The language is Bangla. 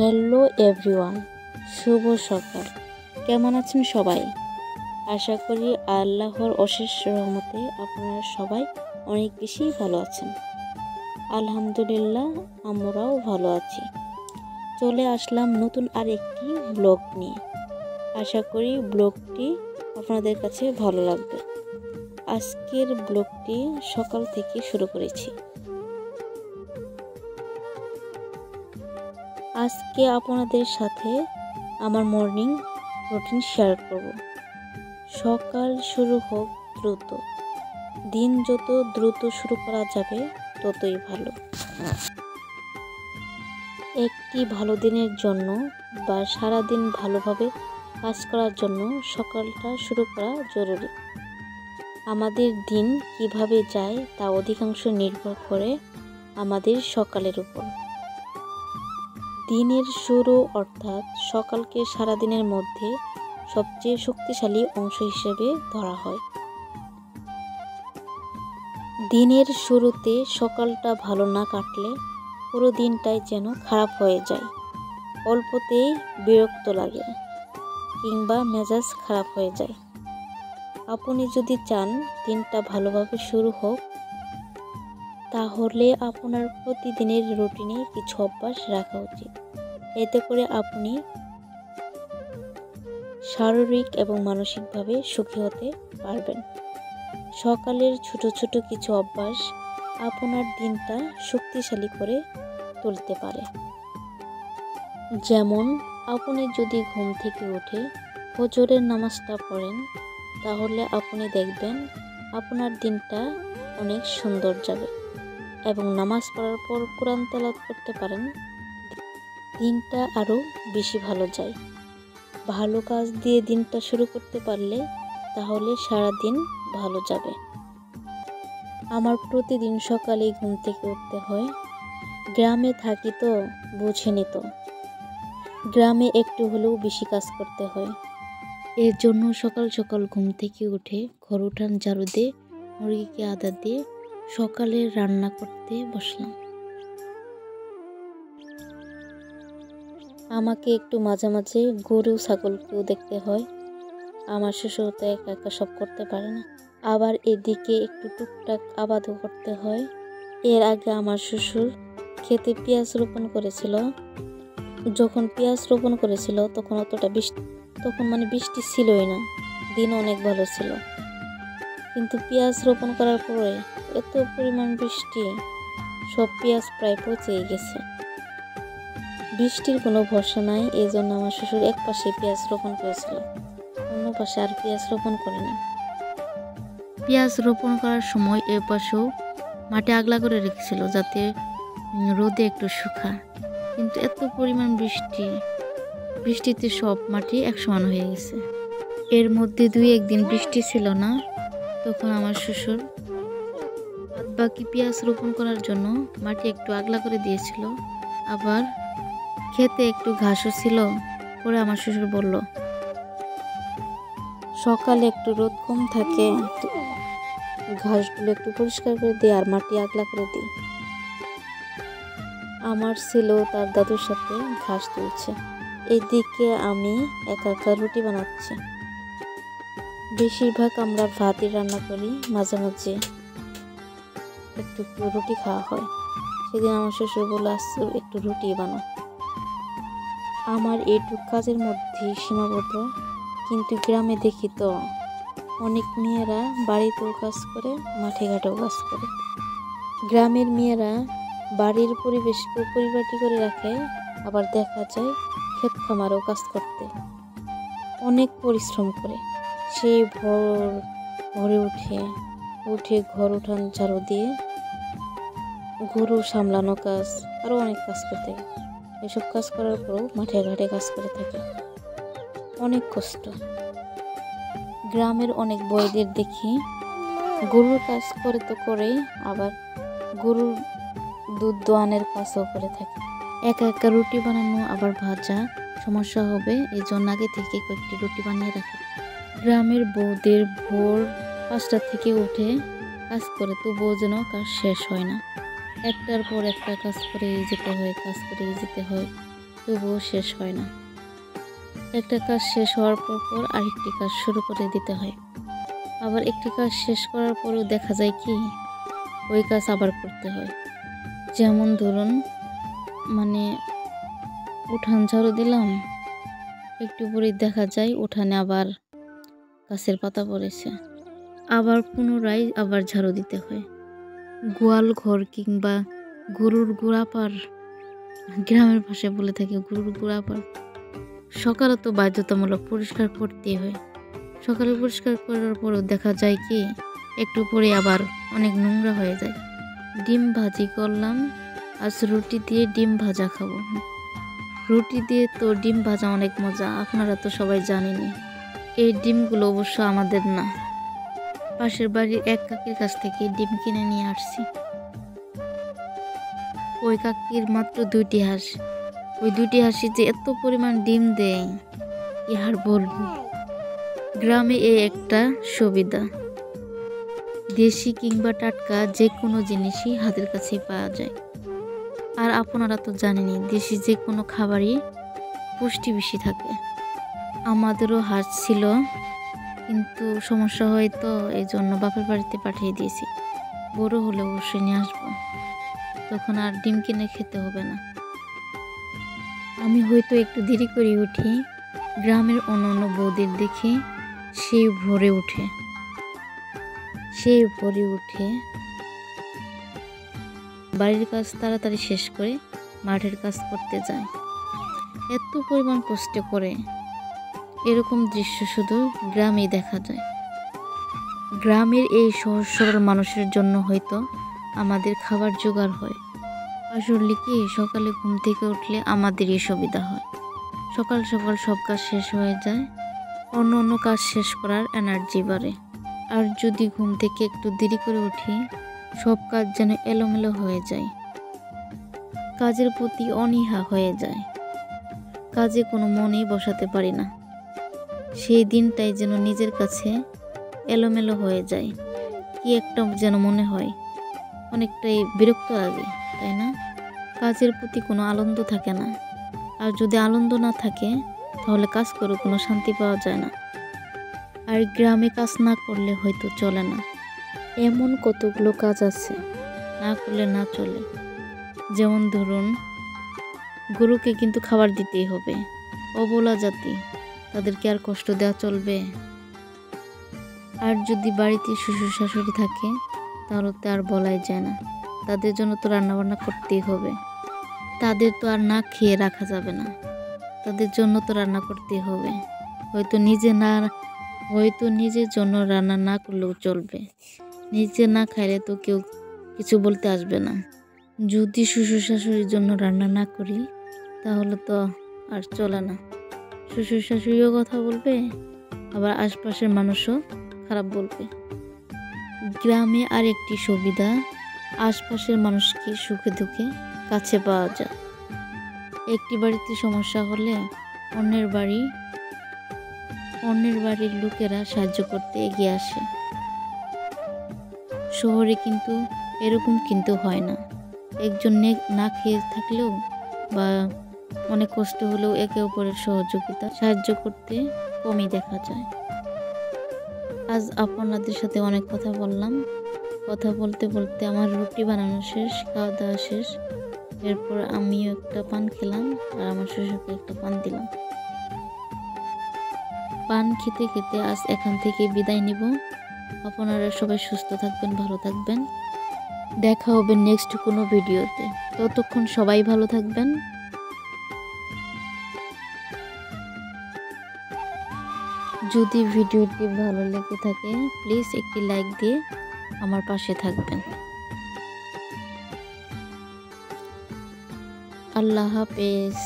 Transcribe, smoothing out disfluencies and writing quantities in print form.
হ্যালো এভরিওয়ান, শুভ সকাল। কেমন আছেন সবাই? আশা করি আল্লাহর অশেষ রহমতে আপনারা সবাই অনেক বেশি ভালো আছেন। আলহামদুলিল্লাহ, আমরাও ভালো আছি। চলে আসলাম নতুন আরেকটি ব্লগ নিয়ে। আশা করি ব্লগটি আপনাদের কাছে ভালো লাগবে। আজকের ব্লগটি সকাল থেকে শুরু করেছি। আজকে আপনাদের সাথে আমার মর্নিং রুটিন শেয়ার করব। সকাল শুরু হোক দ্রুত, দিন যত দ্রুত শুরু করা যাবে ততই ভালো। একটি ভালো দিনের জন্য বা সারা দিন ভালোভাবে কাজ করার জন্য সকালটা শুরু করা জরুরি। আমাদের দিন কিভাবে যায় তা অধিকাংশ নির্ভর করে আমাদের সকালের উপর। দিনের শুরু অর্থাৎ সকালকে সারাদিনের মধ্যে সবচেয়ে শক্তিশালী অংশ হিসেবে ধরা হয়। দিনের শুরুতে সকালটা ভালো না কাটলে পুরো দিনটাই যেন খারাপ হয়ে যায়। অল্পতেই বিরক্ত লাগে কিংবা মেজাজ খারাপ হয়ে যায়। আপনি যদি চান দিনটা ভালোভাবে শুরু হোক, তাহলে আপনার প্রতিদিনের রুটিনে কিছু অভ্যাস রাখা উচিত। এতে করে আপনি শারীরিক এবং মানসিকভাবে সুখী হতে পারবেন। সকালের ছোট ছোট কিছু অভ্যাস আপনার দিনটা শক্তিশালী করে তুলতে পারে। যেমন, আপনি যদি ঘুম থেকে উঠে ফজরের নামাজটা পড়েন, তাহলে আপনি দেখবেন আপনার দিনটা অনেক সুন্দর যাবে। এবং নামাজ পড়ার পর কোরআন তেলাওয়াত করতে পারেন, দিনটা আরও বেশি ভালো যায়। ভালো কাজ দিয়ে দিনটা শুরু করতে পারলে তাহলে সারা দিন ভালো যাবে। আমার প্রতিদিন সকালে ঘুম থেকে উঠতে হয়। গ্রামে থাকি তো বুঝেনি তো, গ্রামে একটু হলেও বেশি কাজ করতে হয়। এর জন্য সকাল সকাল ঘুম থেকে উঠে ঘর উঠান ঝাড়ু দিয়ে মুরগিকে আদা দিয়ে সকালে রান্না করতে বসলাম। আমাকে একটু মাঝে মাঝে গরু ছাগলকেও দেখতে হয়। আমার শ্বশুর তো একা একা সব করতে পারে না। আবার এদিকে একটু টুকটাক আবাদও করতে হয়। এর আগে আমার শ্বশুর ক্ষেতে পেঁয়াজ রোপণ করেছিল। যখন পেঁয়াজ রোপণ করেছিল তখন বৃষ্টি ছিলই না, দিন অনেক ভালো ছিল। কিন্তু পেঁয়াজ রোপণ করার পরে এত পরিমাণ বৃষ্টি, সব পেঁয়াজ প্রায় পচে গেছে। বৃষ্টির কোনো ভরসা নাই, এই জন্য আমার শ্বশুর এক পাশে পেঁয়াজ রোপণ করেছিল, অন্য পাশে আর পেঁয়াজ রোপণ করেনি। পেঁয়াজ রোপণ করার সময় এ পাশেও মাটি আগলা করে রেখেছিল যাতে রোদে একটু শুকায়। কিন্তু এত পরিমাণ বৃষ্টিতে সব মাটি একসমান হয়ে গেছে। এর মধ্যে 2-1 দিন বৃষ্টি ছিল না, তখন আমার শ্বশুর বাকি পেঁয়াজ রোপণ করার জন্য মাটি একটু আগলা করে দিয়েছিল। আবার খেতে একটু ঘাসও ছিল। পরে আমার শ্বশুর বলল, সকালে একটু রোদ কম থাকে, ঘাসগুলো একটু পরিষ্কার করে দিই আর মাটি আগলা করে দিই। আমার ছেলেও তার দাদুর সাথে ঘাস তুলছে, এদিকে আমি একা একা রুটি বানাচ্ছি। বেশিরভাগ আমরা ভাতই রান্না করি, মাঝে মাঝে একটু রুটি খাওয়া হয়। সেদিন আমার শ্বশুর বলে আসছে একটু রুটি বানাও। আমার এইটুক কাজের মধ্যে সীমাবদ্ধ, কিন্তু গ্রামে দেখি তো অনেক মেয়েরা বাড়িতেও কাজ করে, মাঠে ঘাটেও কাজ করে। গ্রামের মেয়েরা বাড়ির পরিবেশকে পরিপাটি করে রাখে, আবার দেখা যায় ক্ষেত খামারেও কাজ করতে অনেক পরিশ্রম করে। সেই ভোরে উঠে ঘর উঠান ঝাড়ু দিয়ে গরু সামলানো কাজ, আরও অনেক কাজ করতে। এসব কাজ করার পরও মাঠে ঘাটে কাজ করে থাকে, অনেক কষ্ট। গ্রামের অনেক বউদের দেখি গরুর কাজ করে তো করে, আবার গরুর দুধ দোয়ানের কাজও করে থাকে। একা একা রুটি বানানো আবার ভাজা সমস্যা হবে, এই জন্য আগে থেকে কয়েকটি রুটি বানিয়ে রাখে। গ্রামের বউদের ভোর 5টা থেকে উঠে কাজ করে, তবুও যেন কাজ শেষ হয় না। একটার পর একটা কাজ করে যেতে হয়। তবুও শেষ হয় না। একটা কাজ শেষ হওয়ার পর আরেকটি কাজ শুরু করে দিতে হয়। আবার একটি কাজ শেষ করার পরও দেখা যায় কি ওই কাজ আবার করতে হয়। যেমন ধরুন উঠান ঝাড়ু দিলাম, একটু পরে দেখা যায় উঠানে আবার গাছের পাতা পড়েছে, আবার পুনরায় আবার ঝাড়ু দিতে হয়। গোয়াল ঘর কিংবা গরুর গোড়াপাড়, গ্রামের ভাষায় বলে থাকে গরুর গোড়াপাড়, সকালে তো বাধ্যতামূলক পরিষ্কার করতেই হয়। সকালে পরিষ্কার করার পরও দেখা যায় কি একটু পরে আবার অনেক নোংরা হয়ে যায়। ডিম ভাজি করলাম, আজ রুটি দিয়ে ডিম ভাজা খাবো। রুটি দিয়ে তো ডিম ভাজা অনেক মজা, আপনারা তো সবাই জানেনই। এই ডিমগুলো অবশ্য আমাদের না, পাশের বাড়ির এক কাকির কাছ থেকে ডিম কিনে নিয়ে আসছি। ওই কাকির মাত্র 2টি হাঁস, ওই 2টি হাঁসি যে এত পরিমাণ ডিম দেয় কি আর বলবো। গ্রামে এই একটা সুবিধা, দেশি কিংবা টাটকা যে কোনো জিনিসই হাতের কাছে পাওয়া যায়। আর আপনারা তো জানেনই দেশি যে কোনো খাবারই পুষ্টি বেশি থাকে। আমাদেরও হাঁস ছিল, কিন্তু সমস্যা হয় তো এই জন্য বাপের বাড়িতে পাঠিয়ে দিয়েছি। বড় হলে অবশ্যই নিয়ে আসবো, তখন আর ডিম কিনে খেতে হবে না। আমি হয়তো একটু দেরি করে উঠি, গ্রামের অন্য বৌদির দেখি সেই ভোরে উঠে বাড়ির কাজ তাড়াতাড়ি শেষ করে মাঠের কাজ করতে যায়। এত পরিমাণ কষ্ট করে, এরকম দৃশ্য শুধু গ্রামেই দেখা যায়। গ্রামের এই সহজ সরল মানুষের জন্য হয়তো আমাদের খাবার জোগাড় হয়। আসলে কি সকালে ঘুম থেকে উঠলে আমাদেরই সুবিধা হয়। সকাল সকাল সব কাজ শেষ হয়ে যায়, অন্য কাজ শেষ করার এনার্জি বাড়ে। আর যদি ঘুম থেকে একটু দেরি করে উঠি, সব কাজ যেন এলোমেলো হয়ে যায়, কাজের প্রতি অনীহা হয়ে যায়, কাজে কোনো মনেই বসাতে পারি না। সেই দিনটাই যেন নিজের কাছে এলোমেলো হয়ে যায়, কি একটা যেন মনে হয়, অনেকটাই বিরক্ত লাগে, তাই না? কাজের প্রতি কোনো আনন্দ থাকে না। আর যদি আনন্দ না থাকে তাহলে কাজ করে কোনো শান্তি পাওয়া যায় না। আর গ্রামে কাজ না করলে হয়তো চলে না, এমন কতগুলো কাজ আছে না করলে না চলে। যেমন ধরুন গরুকে কিন্তু খাবার দিতেই হবে, অবলা জাতি, তাদেরকে আর কষ্ট দেওয়া চলবে? আর যদি বাড়িতে শ্বশুর শাশুড়ি থাকে তাহলে তো আর বলাই যায় না, তাদের জন্য তো রান্নাবান্না করতেই হবে। তাদের তো আর না খেয়ে রাখা যাবে না, তাদের জন্য তো রান্না করতেই হবে। হয়তো নিজের জন্য রান্না না করলেও চলবে, নিজে না খাইলে তো কেউ কিছু বলতে আসবে না। যদি শ্বশুর শাশুড়ির জন্য রান্না না করি তাহলে তো আর চলে না, শ্বশুর শাশুড়িও কথা বলবে, আবার আশপাশের মানুষও খারাপ বলবে। গ্রামে আর একটি সুবিধা, আশপাশের মানুষকে সুখে দুঃখে কাছে পাওয়া যায়। একটি বাড়িতে সমস্যা হলে অন্যের বাড়ির লোকেরা সাহায্য করতে এগিয়ে আসে। শহরে কিন্তু এরকম কিন্তু হয় না, একজন না খেয়ে থাকলেও বা অনেক কষ্ট হলেও একে অপরের সাহায্য করতে কমই দেখা যায়। আজ আপনাদের সাথে অনেক কথা বললাম, কথা বলতে বলতে আমার রুটি বানানো শেষ, খাওয়া দাওয়া শেষ। এরপর আমিও একটা পান খেলাম আর আমার শ্বশুরকে একটা পান দিলাম। পান খেতে খেতে আজ এখান থেকে বিদায় নিব। আপনারা সবাই সুস্থ থাকবেন, ভালো থাকবেন। দেখা হবে নেক্সট কোনো ভিডিওতে, ততক্ষণ সবাই ভালো থাকবেন। যদি ভিডিওটি ভালো লেগে থাকে প্লিজ একটি লাইক দিয়ে আমার পাশে থাকবেন। আল্লাহ হাফেজ।